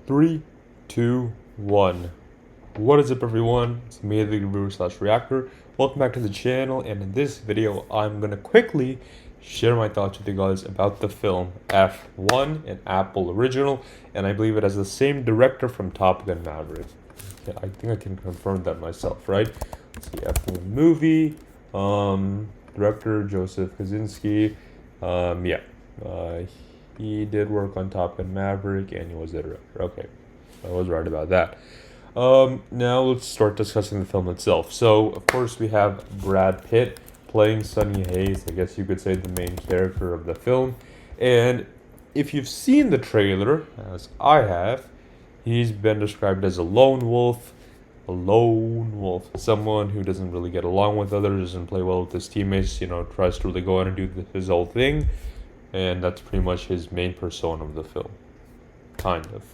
Three, two, one. What is up, everyone? It's me, the reviewer slash reactor. Welcome back to the channel, and in this video, I'm gonna quickly share my thoughts with you guys about the film F1, an Apple original, and I believe it has the same director from Top Gun Maverick. Yeah, I think I can confirm that myself, right? Let's see, F1 movie, director Joseph Kosinski. Yeah, uh, he did work on Top Gun Maverick, and he was the director. Okay, I was right about that. Now let's start discussing the film itself. So, of course, we have Brad Pitt playing Sonny Hayes, I guess you could say the main character of the film. And if you've seen the trailer, as I have, he's been described as a lone wolf, someone who doesn't really get along with others, doesn't play well with his teammates, tries to really go out and do his whole thing. And that's pretty much his main persona of the film. Kind of.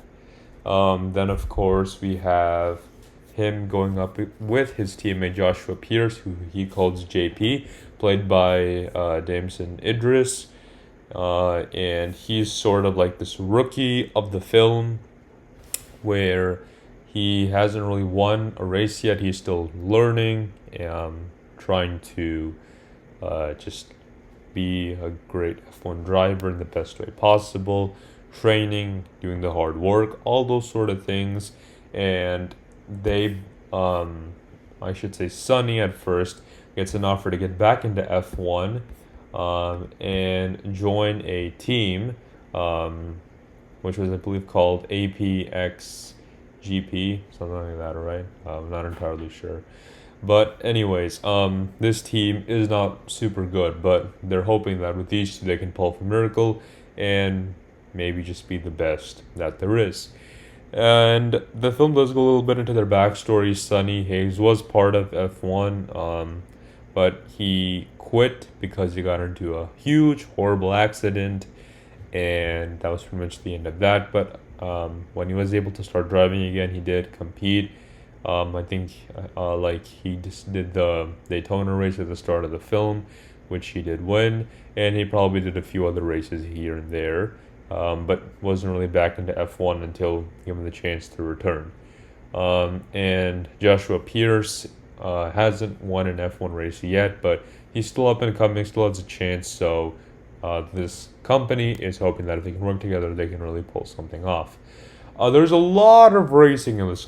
Then, of course, we have him going up with his teammate Joshua Pierce, who he calls JP, played by Damson Idris. And he's sort of like this rookie of the film where he hasn't really won a race yet. He's still learning, trying to just be a great F1 driver in the best way possible, training, doing the hard work, all those sort of things. And they, I should say, Sonny at first gets an offer to get back into F1 and join a team, which was, I believe, called APXGP, something like that, right? I'm not entirely sure. But anyways, this team is not super good, but they're hoping that with these two they can pull off a miracle and maybe just be the best that there is. And the film does go a little bit into their backstory. Sonny Hayes was part of F1, but he quit because he got into a huge, horrible accident, and that was pretty much the end of that. But when he was able to start driving again, he did compete. I think like he just did the Daytona race at the start of the film, which he did win, and he probably did a few other races here and there, but wasn't really back into F1 until given the chance to return. And Joshua Pierce hasn't won an F1 race yet, but he's still up and coming, still has a chance. So this company is hoping that if they can work together, they can really pull something off. There's a lot of racing in this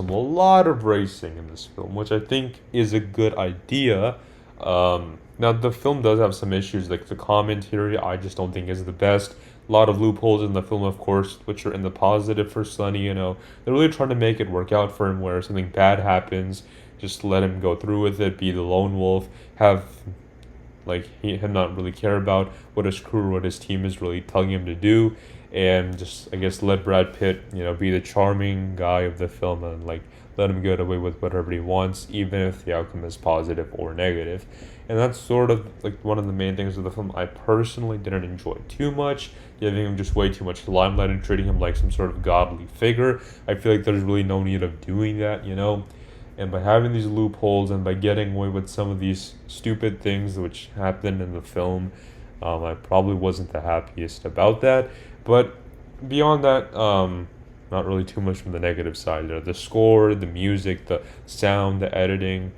film, which I think is a good idea. Now, the film does have some issues, like the commentary, I just don't think is the best. A lot of loopholes in the film, of course, which are in the positive for Sonny, They're really trying to make it work out for him where something bad happens, just let him go through with it, be the lone wolf, have him not really care about what his crew or what his team is really telling him to do, and just, I guess, let Brad Pitt be the charming guy of the film and let him get away with whatever he wants, even if the outcome is positive or negative. And that's sort of like one of the main things of the film I personally didn't enjoy too much, giving him just way too much limelight and treating him like some sort of godly figure. I feel like there's really no need of doing that. And by having these loopholes and by getting away with some of these stupid things which happened in the film, I probably wasn't the happiest about that. But beyond that, not really too much from the negative side there. The score, the music, the sound, the editing,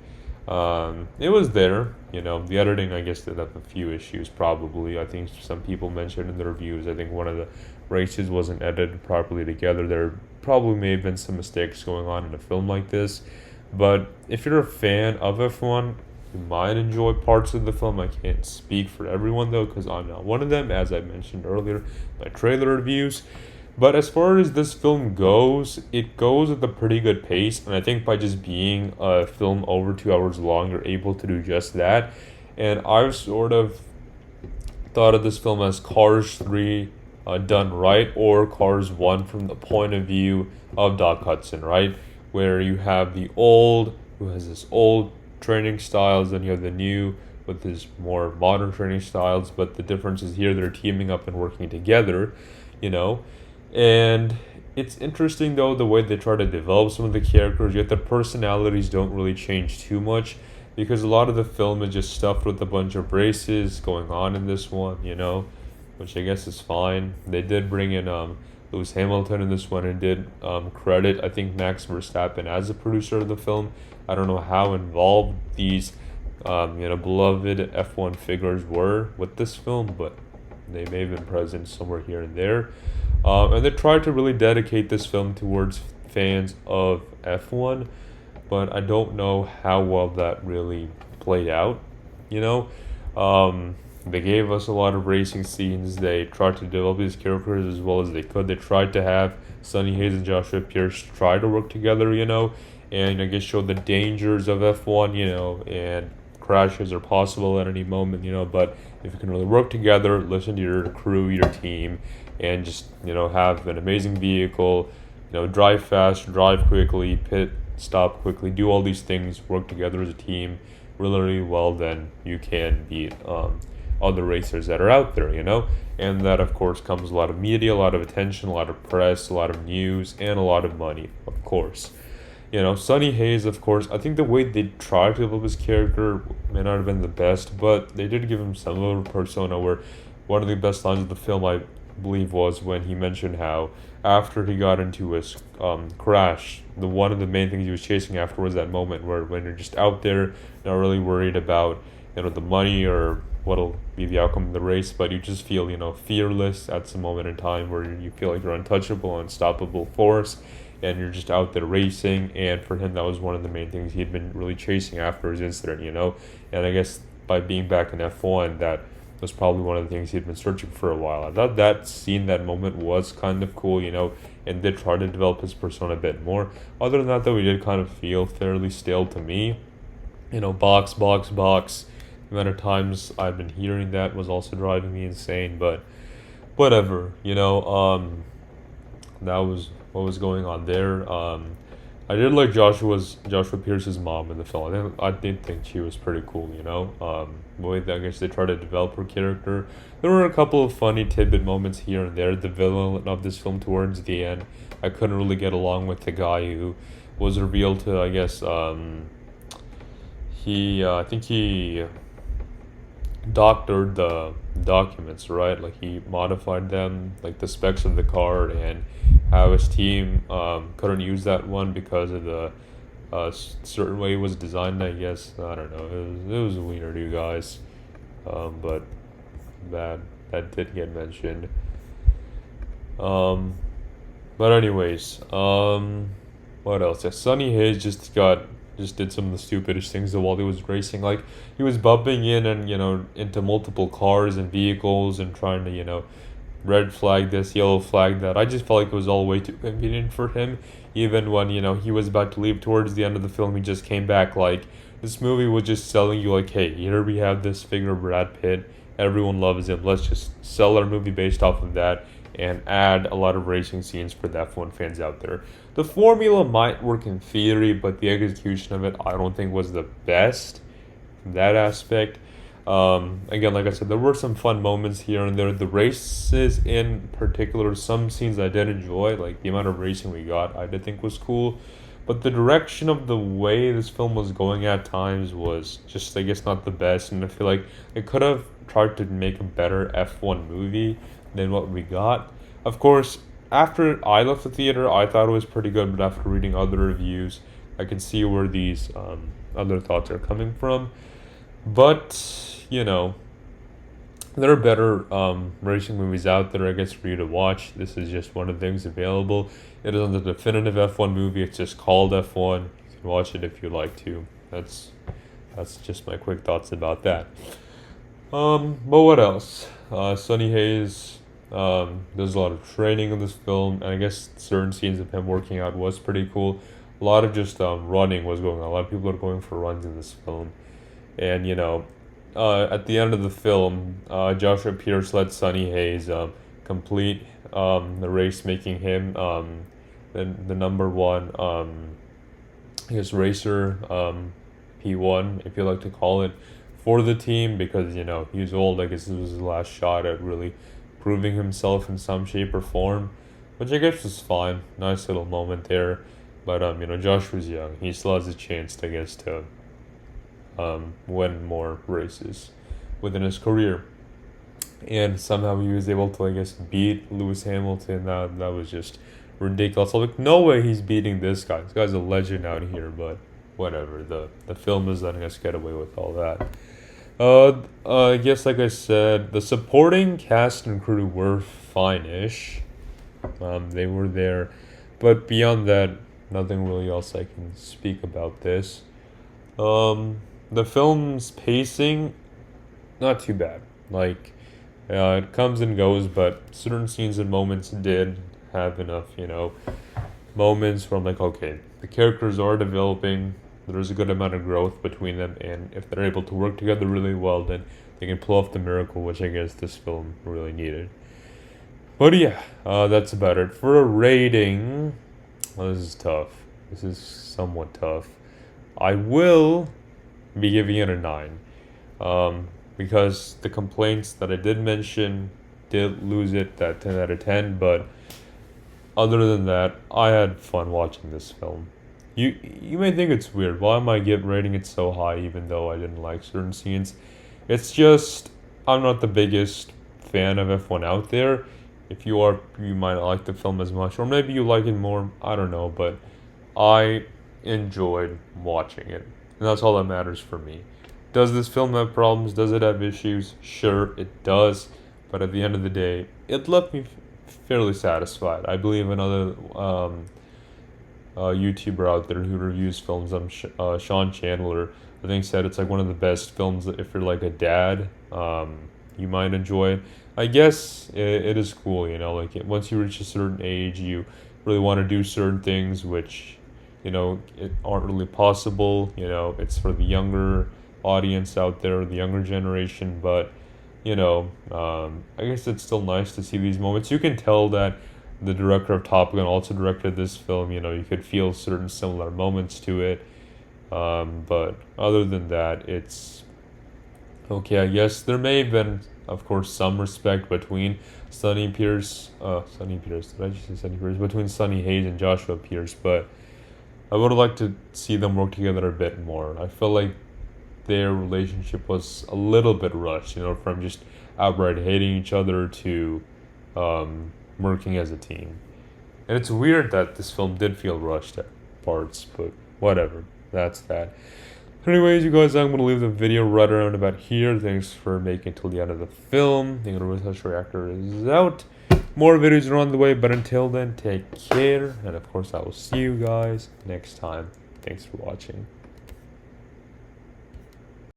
it was there. The editing, I guess, did have a few issues probably. I think some people mentioned in the reviews, I think one of the races wasn't edited properly together. There probably may have been some mistakes going on in a film like this. But if you're a fan of F1, you might enjoy parts of the film. I can't speak for everyone, though, because I'm not one of them, as I mentioned earlier, my trailer reviews. But as far as this film goes, it goes at a pretty good pace, and I think by just being a film over 2 hours long, you're able to do just that. And I've sort of thought of this film as Cars 3 done right, or Cars 1 from the point of view of Doc Hudson, right? Where you have the old, who has this old training styles, and you have the new with his more modern training styles, but the difference is here they're teaming up and working together, and it's interesting though the way they try to develop some of the characters, yet the personalities don't really change too much, because a lot of the film is just stuffed with a bunch of races going on in this one, which I guess is fine. They did bring in Lewis Hamilton in this one, and did credit, I think, Max Verstappen as a producer of the film. I don't know how involved these beloved F1 figures were with this film, but they may have been present somewhere here and there. And they tried to really dedicate this film towards fans of F1, but I don't know how well that really played out. You know, they gave us a lot of racing scenes. They tried to develop these characters as well as they could. They tried to have Sonny Hayes and Joshua Pierce try to work together, and I guess show the dangers of F1, and crashes are possible at any moment, but if you can really work together, listen to your crew, your team, and just, have an amazing vehicle, drive fast, drive quickly, pit stop quickly, do all these things, work together as a team really well, then you can beat other racers that are out there, and that of course comes a lot of media, a lot of attention, a lot of press, a lot of news, and a lot of money, of course. Sonny Hayes, of course, I think the way they tried to develop his character may not have been the best, but they did give him some little persona where one of the best lines of the film, I believe, was when he mentioned how after he got into his crash, one of the main things he was chasing after was that moment where when you're just out there, not really worried about, the money or what'll be the outcome of the race, but you just feel, fearless at some moment in time where you feel like you're untouchable, unstoppable force, and you're just out there racing. And for him, that was one of the main things he'd been really chasing after his incident, and I guess by being back in F1, that was probably one of the things he'd been searching for a while. I thought that scene, that moment was kind of cool, and did try to develop his persona a bit more. Other than that, though, he did kind of feel fairly stale to me. Box, box, box. The amount of times I've been hearing that was also driving me insane, but whatever, that was what was going on there. I did like Joshua Pierce's mom in the film. I did think she was pretty cool, the way that I guess they tried to develop her character. There were a couple of funny tidbit moments here and there. The villain of this film towards the end, I couldn't really get along with the guy who was revealed to, I guess, I think he doctored the documents, right? Like he modified them, like the specs of the car, and how his team couldn't use that one because of the certain way it was designed, I guess. I don't know. It was a wiener, you guys. But that did get mentioned. But anyways, what else? Yeah, Sonny Hayes just did some of the stupidest things while he was racing. Like he was bumping in and into multiple cars and vehicles and trying to red flag this, yellow flag that. I just felt like it was all way too convenient for him. Even when he was about to leave towards the end of the film, he just came back like this movie was just selling you like, hey, here we have this figure of Brad Pitt. Everyone loves him. Let's just sell our movie based off of that and add a lot of racing scenes for the F1 fans out there. The formula might work in theory, but the execution of it I don't think was the best from that aspect. Again, like I said, there were some fun moments here and there. The races in particular, some scenes I did enjoy, like the amount of racing we got, I did think was cool. But the direction of the way this film was going at times was just, I guess, not the best. And I feel like it could have tried to make a better F1 movie than what we got. Of course, after I left the theater, I thought it was pretty good, but after reading other reviews, I can see where these other thoughts are coming from. But, there are better racing movies out there, I guess, for you to watch. This is just one of the things available. It isn't the definitive F1 movie. It's just called F1. You can watch it if you like to. That's just my quick thoughts about that. But what else? Sonny Hayes does a lot of training in this film, and I guess certain scenes of him working out was pretty cool. A lot of just running was going on. A lot of people are going for runs in this film. And, at the end of the film, Joshua Pierce let Sonny Hayes complete the race, making him the number one, I guess, racer, P1, if you like to call it, for the team, because, he was old. I guess this was his last shot at really proving himself in some shape or form, which I guess was fine. Nice little moment there. But, Josh was young. He still has a chance, I guess, to win more races within his career. and somehow he was able to, I guess, beat Lewis Hamilton. That was just ridiculous. I was like, no way he's beating this guy. This guy's a legend out here, but whatever. The film is letting us get away with all that. I guess, like I said, the supporting cast and crew were fine-ish. They were there, but beyond that, nothing really else I can speak about this. The film's pacing, not too bad. Like, it comes and goes, but certain scenes and moments did have enough, moments where I'm like, okay, the characters are developing. There's a good amount of growth between them, and if they're able to work together really well, then they can pull off the miracle, which I guess this film really needed. But yeah, that's about it. For a rating, well, this is tough. This is somewhat tough. I will be giving it a 9. Because the complaints that I did mention did lose it that 10 out of 10, but other than that, I had fun watching this film. You may think it's weird. Why am I rating it so high even though I didn't like certain scenes? It's just I'm not the biggest fan of F1 out there. If you are, you might not like the film as much, or maybe you like it more. I don't know, but I enjoyed watching it, and that's all that matters for me. Does this film have problems? Does it have issues? Sure, it does. But at the end of the day, it left me fairly satisfied. I believe another YouTuber out there who reviews films, Sean Chandler, I think said it's like one of the best films that if you're like a dad, you might enjoy it. I guess it is cool, like once you reach a certain age, you really want to do certain things which, it aren't really possible. It's for the younger audience out there, the younger generation, but I guess it's still nice to see these moments. You can tell that the director of Top Gun also directed this film. You could feel certain similar moments to it, but other than that, it's okay. I guess there may have been, of course, some respect between Sonny Pierce, did I just say Sonny Pierce? Between Sonny Hayes and Joshua Pierce, but I would have liked to see them work together a bit more. I feel like their relationship was a little bit rushed, from just outright hating each other to working as a team. And it's weird that this film did feel rushed at parts, but whatever. That's that. Anyways, you guys, I'm going to leave the video right around about here. Thanks for making it till the end of the film. The Universal Reactor is out. More videos are on the way, but until then, take care. And of course, I will see you guys next time. Thanks for watching.